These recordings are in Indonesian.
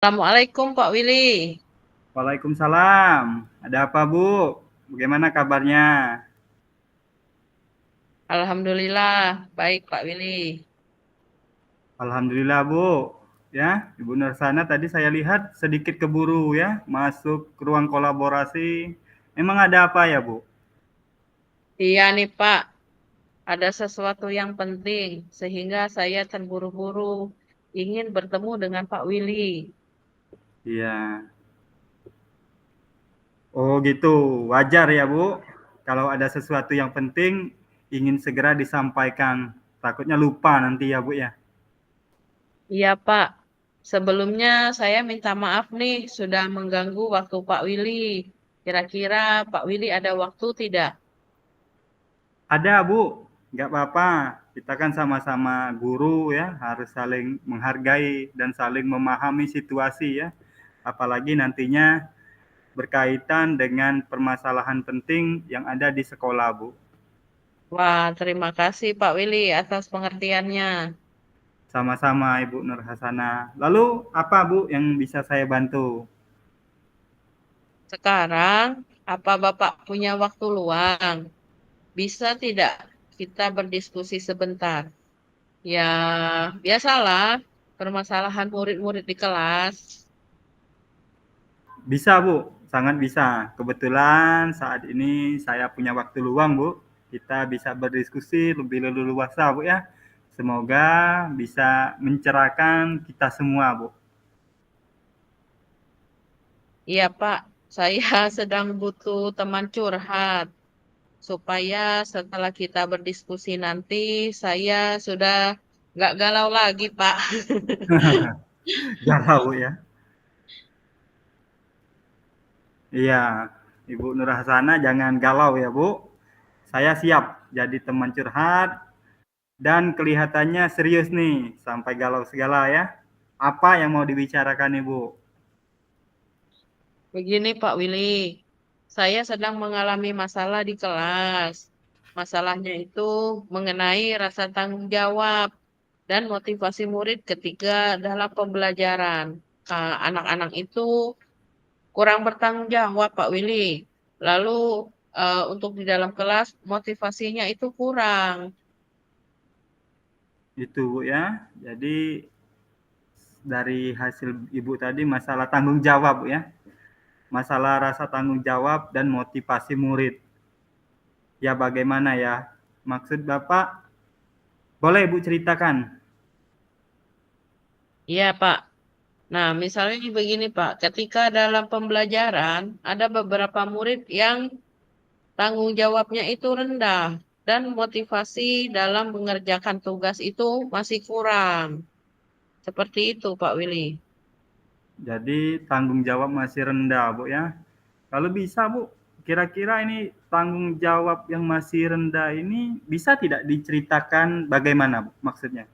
Assalamualaikum Pak Willy. Waalaikumsalam. Ada apa, Bu? Bagaimana kabarnya? Alhamdulillah, baik Pak Willy. Alhamdulillah, Bu. Ya, Ibu Nursana tadi saya lihat sedikit keburu ya, masuk ke ruang kolaborasi. Emang ada apa ya, Bu? Iya nih Pak, ada sesuatu yang penting sehingga saya terburu-buru ingin bertemu dengan Pak Willy. Iya. Oh, gitu. Wajar ya, Bu. Kalau ada sesuatu yang penting ingin segera disampaikan. Takutnya lupa nanti ya, Bu ya. Iya Pak, sebelumnya saya minta maaf nih sudah mengganggu waktu Pak Willy. Kira-kira Pak Willy ada waktu tidak? Ada, Bu. Nggak apa-apa. Kita kan sama-sama guru ya, harus saling menghargai dan saling memahami situasi ya. Apalagi nantinya berkaitan dengan permasalahan penting yang ada di sekolah, Bu. Wah, terima kasih Pak Willy atas pengertiannya. Sama-sama, Ibu Nur Hasana. Lalu apa, Bu, yang bisa saya bantu? Sekarang, apa Bapak punya waktu luang? Bisa tidak kita berdiskusi sebentar? Ya, biasalah permasalahan murid-murid di kelas. Bisa, Bu. Sangat bisa. Kebetulan saat ini saya punya waktu luang, Bu. Kita bisa berdiskusi lebih leluasa, Bu ya. Semoga bisa mencerahkan kita semua, Bu. Iya, Pak. Saya sedang butuh teman curhat supaya setelah kita berdiskusi nanti saya sudah nggak galau lagi, Pak. Galau, Bu ya. Iya, Ibu Nur Hasana jangan galau ya, Bu. Saya siap jadi teman curhat dan kelihatannya serius nih, sampai galau segala ya. Apa yang mau dibicarakan, Ibu? Begini, Pak Willy. Saya sedang mengalami masalah di kelas. Masalahnya itu mengenai rasa tanggung jawab dan motivasi murid ketika dalam pembelajaran. Anak-anak itu kurang bertanggung jawab, Pak Willy. Lalu untuk di dalam kelas motivasinya itu kurang. Itu, Bu ya. Jadi dari hasil Ibu tadi masalah tanggung jawab, Bu ya. Masalah rasa tanggung jawab dan motivasi murid. Ya bagaimana ya? Maksud Bapak, boleh Ibu ceritakan? Iya, Pak. Nah, misalnya begini, Pak. Ketika dalam pembelajaran ada beberapa murid yang tanggung jawabnya itu rendah dan motivasi dalam mengerjakan tugas itu masih kurang. Seperti itu, Pak Willy. Jadi tanggung jawab masih rendah, Bu ya. Kalau bisa, Bu, kira-kira ini tanggung jawab yang masih rendah ini bisa tidak diceritakan bagaimana, Bu, maksudnya?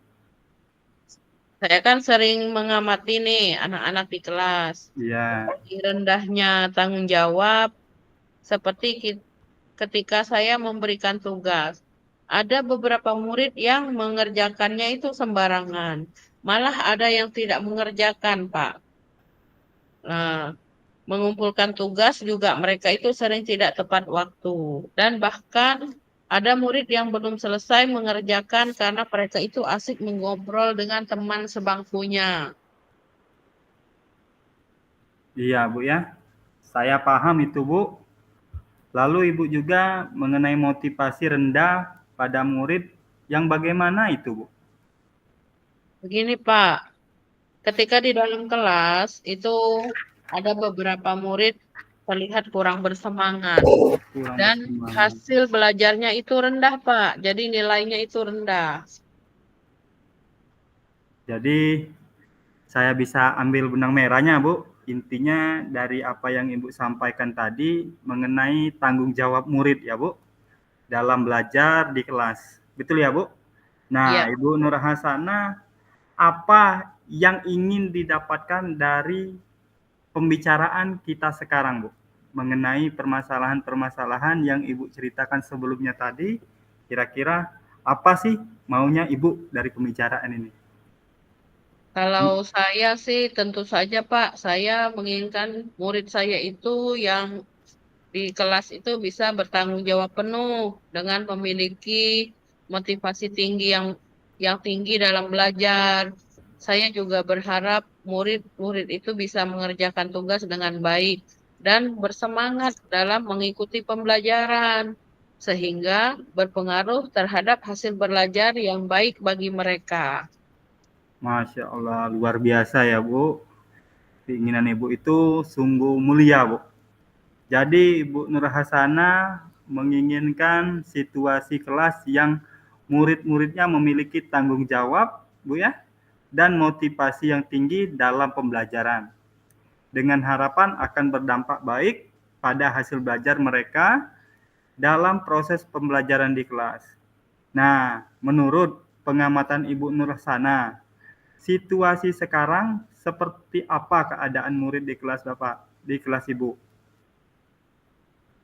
Saya kan sering mengamati nih anak-anak di kelas. Iya, Seperti rendahnya tanggung jawab, seperti ketika saya memberikan tugas. Ada beberapa murid yang mengerjakannya itu sembarangan. Malah ada yang tidak mengerjakan, Pak. Nah, mengumpulkan tugas juga mereka itu sering tidak tepat waktu. Dan bahkan ada murid yang belum selesai mengerjakan karena mereka itu asik mengobrol dengan teman sebangkunya. iya, Bu ya. Saya paham itu, Bu. Lalu Ibu juga mengenai motivasi rendah pada murid yang bagaimana itu, Bu? Begini, Pak, ketika di dalam kelas itu ada beberapa murid terlihat kurang bersemangat Kurang dan bersemangat. hasil belajarnya itu rendah, Pak. Jadi nilainya itu rendah. Jadi saya bisa ambil benang merahnya, Bu. Intinya dari apa yang Ibu sampaikan tadi mengenai tanggung jawab murid ya, Bu, dalam belajar di kelas. Betul ya, Bu? Nah, Iya, Ibu Nur Hasana, apa yang ingin didapatkan dari pembicaraan kita sekarang, Bu? Mengenai permasalahan-permasalahan yang Ibu ceritakan sebelumnya tadi, kira-kira apa sih maunya Ibu dari pembicaraan ini? Kalau saya sih tentu saja Pak, saya menginginkan murid saya itu yang di kelas itu bisa bertanggung jawab penuh dengan memiliki motivasi tinggi yang tinggi dalam belajar. Saya juga berharap murid-murid itu bisa mengerjakan tugas dengan baik dan bersemangat dalam mengikuti pembelajaran sehingga berpengaruh terhadap hasil belajar yang baik bagi mereka. Masya Allah, luar biasa ya Bu. Keinginan Ibu itu sungguh mulia Bu. Jadi Ibu Nur Hasana menginginkan situasi kelas yang murid-muridnya memiliki tanggung jawab Bu ya, dan motivasi yang tinggi dalam pembelajaran. Dengan harapan akan berdampak baik pada hasil belajar mereka dalam proses pembelajaran di kelas. Nah, menurut pengamatan Ibu Nur Hasana, situasi sekarang seperti apa keadaan murid di kelas Bapak, di kelas Ibu?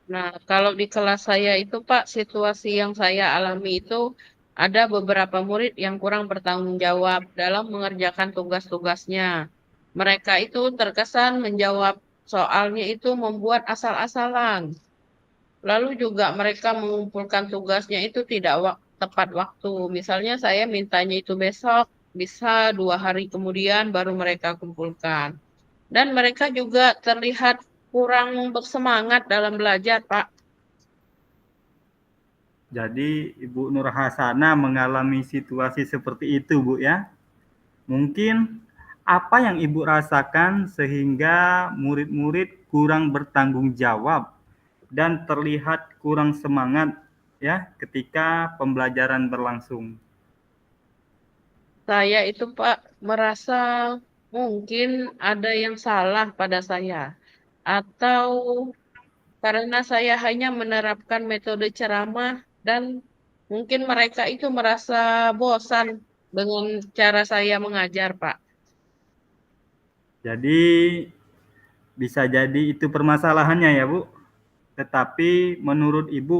Nah, kalau di kelas saya itu Pak, situasi yang saya alami itu ada beberapa murid yang kurang bertanggung jawab dalam mengerjakan tugas-tugasnya. Mereka itu terkesan menjawab soalnya itu membuat asal-asalan. Lalu juga mereka mengumpulkan tugasnya itu tidak tepat waktu. Misalnya saya mintanya itu besok, bisa 2 hari kemudian baru mereka kumpulkan. Dan mereka juga terlihat kurang bersemangat dalam belajar, Pak. Jadi Ibu Nur Hasana mengalami situasi seperti itu Bu ya. Mungkin apa yang Ibu rasakan sehingga murid-murid kurang bertanggung jawab dan terlihat kurang semangat ya ketika pembelajaran berlangsung. Saya itu Pak merasa mungkin ada yang salah pada saya. Atau karena saya hanya menerapkan metode ceramah dan mungkin mereka itu merasa bosan dengan cara saya mengajar, Pak. Jadi bisa jadi itu permasalahannya ya Bu. Tetapi menurut Ibu,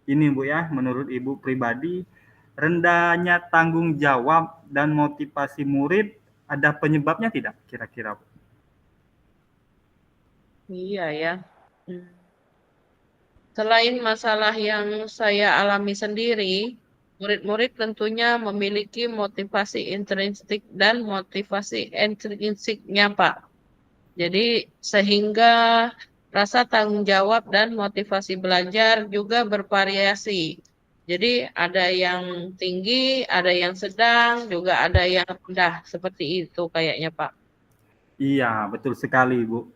ini Bu ya, menurut Ibu pribadi, rendahnya tanggung jawab dan motivasi murid ada penyebabnya tidak kira-kira Bu? Iya ya. Hmm. Selain masalah yang saya alami sendiri, murid-murid tentunya memiliki motivasi intrinsik dan motivasi ekstrinsiknya, Pak. Jadi sehingga rasa tanggung jawab dan motivasi belajar juga bervariasi. Jadi ada yang tinggi, ada yang sedang, juga ada yang rendah. Seperti itu kayaknya, Pak. Iya, betul sekali Bu.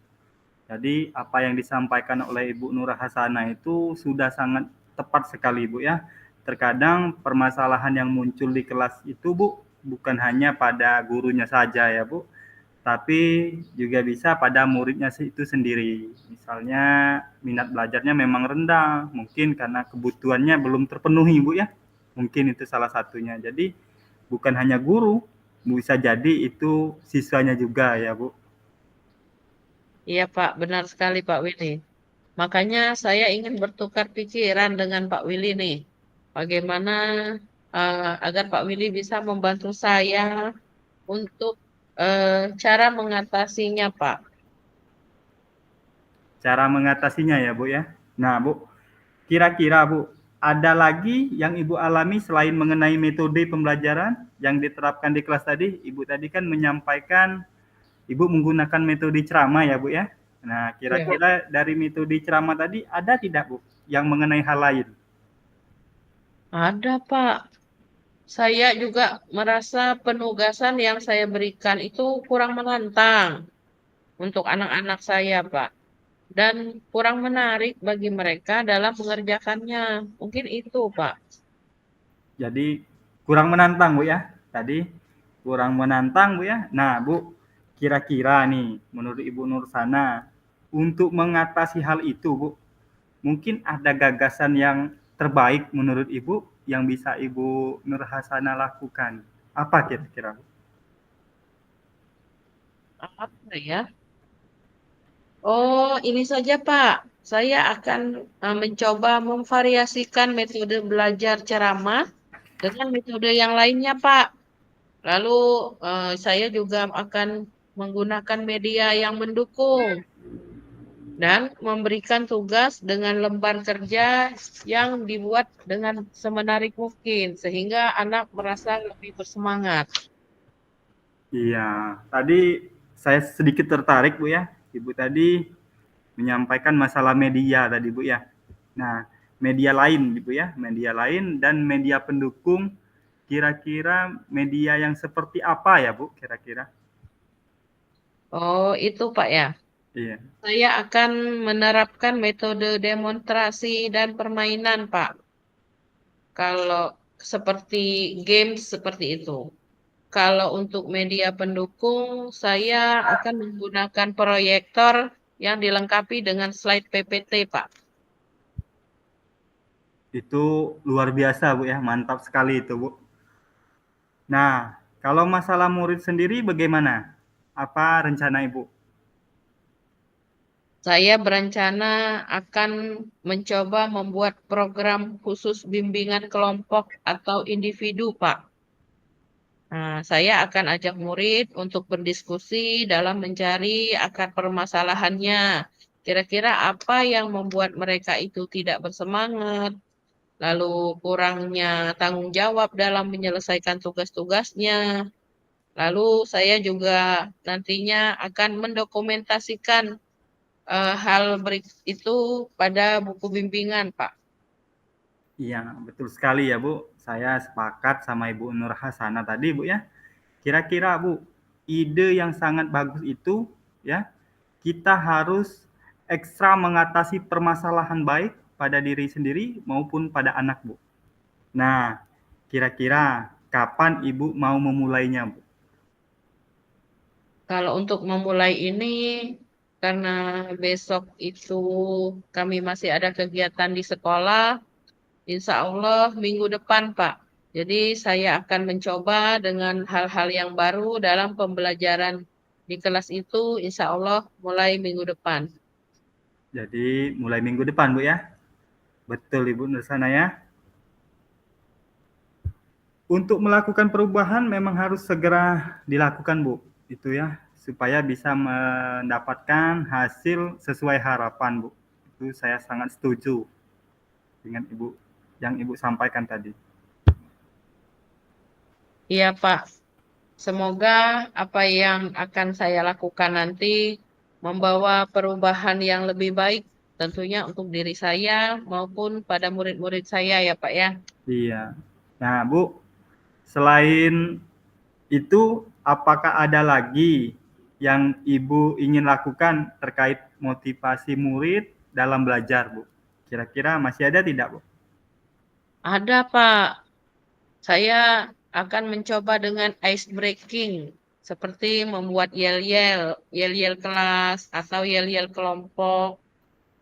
Jadi apa yang disampaikan oleh Ibu Nur Hasana itu sudah sangat tepat sekali Bu ya. Terkadang permasalahan yang muncul di kelas itu Bu bukan hanya pada gurunya saja ya Bu, tapi juga bisa pada muridnya itu sendiri. Misalnya minat belajarnya memang rendah, mungkin karena kebutuhannya belum terpenuhi Bu ya. Mungkin itu salah satunya. Jadi bukan hanya guru, bisa jadi itu siswanya juga ya Bu. Iya, Pak. Benar sekali, Pak Willy. Makanya saya ingin bertukar pikiran dengan Pak Willy nih. Bagaimana agar Pak Willy bisa membantu saya untuk cara mengatasinya, Pak. Cara mengatasinya ya Bu ya. Nah Bu, kira-kira Bu, ada lagi yang Ibu alami selain mengenai metode pembelajaran yang diterapkan di kelas tadi? Ibu tadi kan menyampaikan Ibu menggunakan metode ceramah ya Bu ya. Nah, Ya. kira-kira dari metode ceramah tadi ada tidak Bu yang mengenai hal lain? Ada, Pak. Saya juga merasa penugasan yang saya berikan itu kurang menantang untuk anak-anak saya, Pak. Dan kurang menarik bagi mereka dalam mengerjakannya. Mungkin itu, Pak. Jadi kurang menantang Bu ya. Tadi kurang menantang Bu ya. Nah Bu, kira-kira nih menurut Ibu Nursana untuk mengatasi hal itu Bu, mungkin ada gagasan yang terbaik menurut Ibu yang bisa Ibu Nur Hasana lakukan. Apa kira-kira? Apa ya? Oh, ini saja, Pak. Saya akan mencoba memvariasikan metode belajar ceramah dengan metode yang lainnya, Pak. Lalu saya juga akan menggunakan media yang mendukung dan memberikan tugas dengan lembar kerja yang dibuat dengan semenarik mungkin sehingga anak merasa lebih bersemangat. Iya, tadi saya sedikit tertarik Bu ya. Ibu tadi menyampaikan masalah media tadi Bu ya. Nah, media lain Bu ya, media lain dan media pendukung kira-kira media yang seperti apa ya Bu kira-kira? Oh, itu Pak ya. Iya. Saya akan menerapkan metode demonstrasi dan permainan, Pak. Kalau seperti games seperti itu. Kalau untuk media pendukung, saya akan menggunakan proyektor yang dilengkapi dengan slide PPT, Pak. Itu luar biasa Bu ya, mantap sekali itu Bu. Nah, kalau masalah murid sendiri bagaimana? Apa rencana Ibu? Saya berencana akan mencoba membuat program khusus bimbingan kelompok atau individu, Pak. Nah, saya akan ajak murid untuk berdiskusi dalam mencari akar permasalahannya. Kira-kira apa yang membuat mereka itu tidak bersemangat, lalu kurangnya tanggung jawab dalam menyelesaikan tugas-tugasnya. Lalu saya juga nantinya akan mendokumentasikan hal itu pada buku bimbingan, Pak. Iya, betul sekali ya Bu. Saya sepakat sama Ibu Nur Hasana tadi Bu ya. Kira-kira Bu, ide yang sangat bagus itu ya, kita harus ekstra mengatasi permasalahan baik pada diri sendiri maupun pada anak Bu. Nah, kira-kira kapan Ibu mau memulainya Bu? Kalau untuk memulai ini, karena besok itu kami masih ada kegiatan di sekolah, insya Allah minggu depan, Pak. Jadi saya akan mencoba dengan hal-hal yang baru dalam pembelajaran di kelas itu, insya Allah mulai minggu depan. Jadi mulai minggu depan Bu ya. Betul Ibu Nursana ya. Untuk melakukan perubahan memang harus segera dilakukan Bu. Itu ya, supaya bisa mendapatkan hasil sesuai harapan Bu. Itu saya sangat setuju dengan Ibu yang Ibu sampaikan tadi. Iya, Pak. Semoga apa yang akan saya lakukan nanti membawa perubahan yang lebih baik tentunya untuk diri saya maupun pada murid-murid saya ya Pak ya. Iya. Nah, Bu, selain itu apakah ada lagi yang Ibu ingin lakukan terkait motivasi murid dalam belajar, Bu? Kira-kira masih ada tidak, Bu? Ada Pak, saya akan mencoba dengan ice breaking seperti membuat yel-yel, yel-yel kelas atau yel-yel kelompok.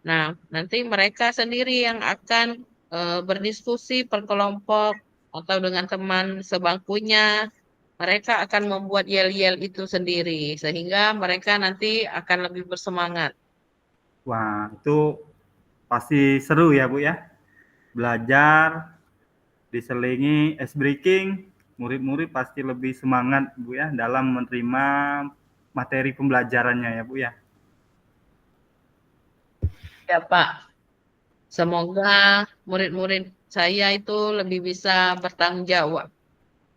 Nah, nanti mereka sendiri yang akan berdiskusi per kelompok atau dengan teman sebangkunya. Mereka akan membuat yel-yel itu sendiri, sehingga mereka nanti akan lebih bersemangat. Wah, itu pasti seru ya, Bu ya. Belajar diselingi ice breaking, murid-murid pasti lebih semangat, Bu ya, dalam menerima materi pembelajarannya ya, Bu ya. Ya, Pak. Semoga murid-murid saya itu lebih bisa bertanggung jawab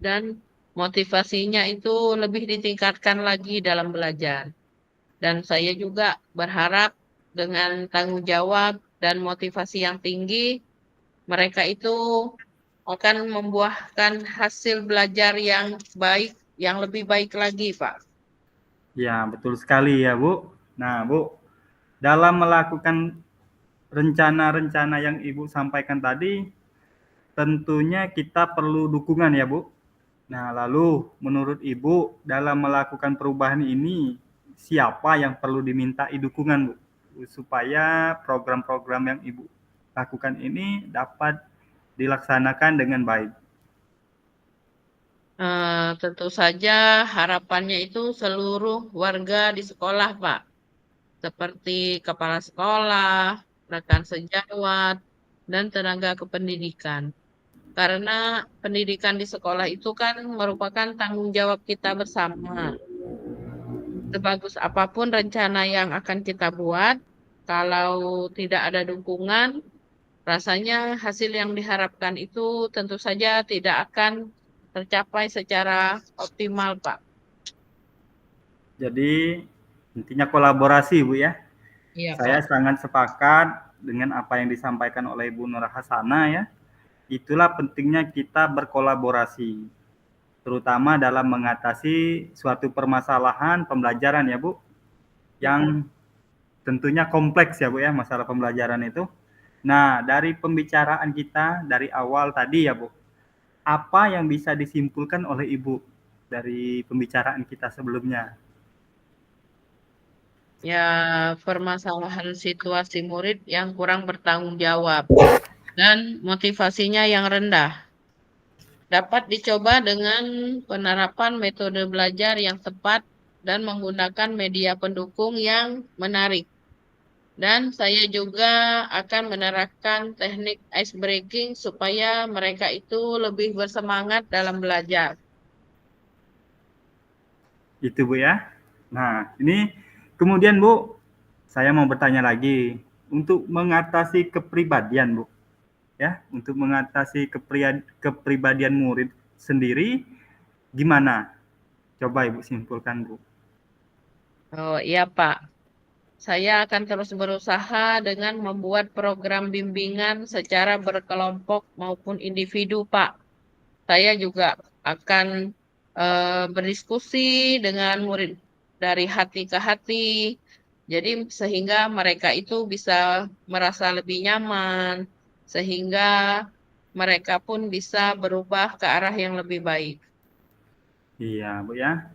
dan motivasinya itu lebih ditingkatkan lagi dalam belajar. Dan saya juga berharap dengan tanggung jawab dan motivasi yang tinggi, mereka itu akan membuahkan hasil belajar yang baik, yang lebih baik lagi, Pak. Ya, betul sekali ya, Bu. Nah, Bu, dalam melakukan rencana-rencana yang Ibu sampaikan tadi, tentunya kita perlu dukungan ya, Bu. Nah, lalu menurut Ibu dalam melakukan perubahan ini siapa yang perlu dimintai dukungan, Bu? Supaya program-program yang Ibu lakukan ini dapat dilaksanakan dengan baik. Tentu saja harapannya itu seluruh warga di sekolah, Pak. Seperti kepala sekolah, rekan sejawat, dan tenaga kependidikan. Karena pendidikan di sekolah itu kan merupakan tanggung jawab kita bersama. Sebagus apapun rencana yang akan kita buat, kalau tidak ada dukungan, rasanya hasil yang diharapkan itu tentu saja tidak akan tercapai secara optimal, Pak. Jadi intinya kolaborasi Bu ya. Iya, Saya Pak. sangat sepakat dengan apa yang disampaikan oleh Ibu Nur Hasana ya. Itulah pentingnya kita berkolaborasi, terutama dalam mengatasi suatu permasalahan pembelajaran ya Bu, yang tentunya kompleks ya Bu ya, masalah pembelajaran itu. Nah, dari pembicaraan kita dari awal tadi ya Bu, apa yang bisa disimpulkan oleh Ibu dari pembicaraan kita sebelumnya? Ya, permasalahan situasi murid yang kurang bertanggung jawab dan motivasinya yang rendah. Dapat dicoba dengan penerapan metode belajar yang tepat dan menggunakan media pendukung yang menarik. Dan saya juga akan menerapkan teknik ice breaking supaya mereka itu lebih bersemangat dalam belajar. Itu Bu ya. Nah, ini kemudian Bu, saya mau bertanya lagi, untuk mengatasi kepribadian Bu, ya, untuk mengatasi kepribadian murid sendiri gimana? Coba Ibu simpulkan Bu. Oh iya Pak, saya akan terus berusaha dengan membuat program bimbingan secara berkelompok maupun individu Pak. Saya juga akan berdiskusi dengan murid dari hati ke hati. Jadi sehingga mereka itu bisa merasa lebih nyaman, sehingga mereka pun bisa berubah ke arah yang lebih baik. Iya Bu ya.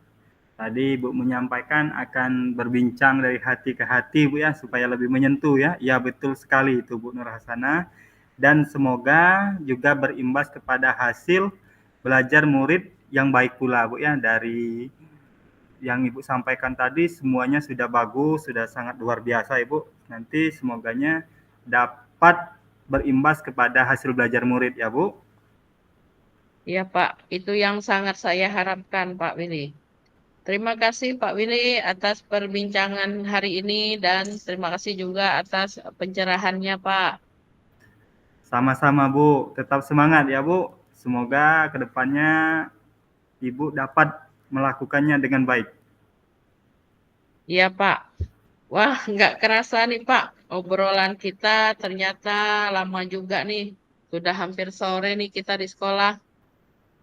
Tadi Ibu menyampaikan akan berbincang dari hati ke hati Bu ya, supaya lebih menyentuh ya. Iya betul sekali itu Bu Nur Hasana. Dan semoga juga berimbas kepada hasil belajar murid yang baik pula Bu ya. Dari yang Ibu sampaikan tadi semuanya sudah bagus, sudah sangat luar biasa Ibu. Nanti semoganya dapat berimbas kepada hasil belajar murid ya Bu. Ya Pak, itu yang sangat saya harapkan Pak Willy. Terima kasih Pak Willy atas perbincangan hari ini dan terima kasih juga atas pencerahannya Pak. Sama-sama Bu, tetap semangat ya Bu. Semoga kedepannya Ibu dapat melakukannya dengan baik. Iya Pak. Wah, nggak kerasa nih Pak. Obrolan kita ternyata lama juga nih. Sudah hampir sore nih kita di sekolah.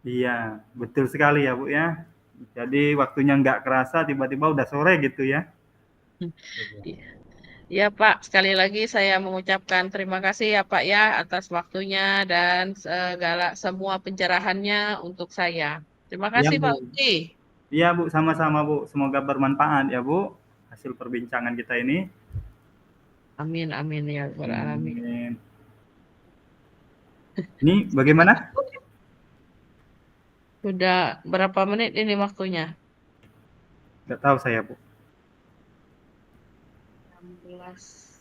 Iya, betul sekali ya Bu ya. Jadi waktunya nggak kerasa tiba-tiba udah sore gitu ya. Iya Pak, sekali lagi saya mengucapkan terima kasih ya Pak ya atas waktunya dan segala semua pencerahannya untuk saya. Terima Iya kasih Pak Bu. Uci. Iya Bu, sama-sama Bu. Semoga bermanfaat ya Bu hasil perbincangan kita ini. Amin, amin ya rabbal alamin. Amin. Ini bagaimana? Sudah berapa menit ini waktunya? Nggak tahu saya Bu. 16.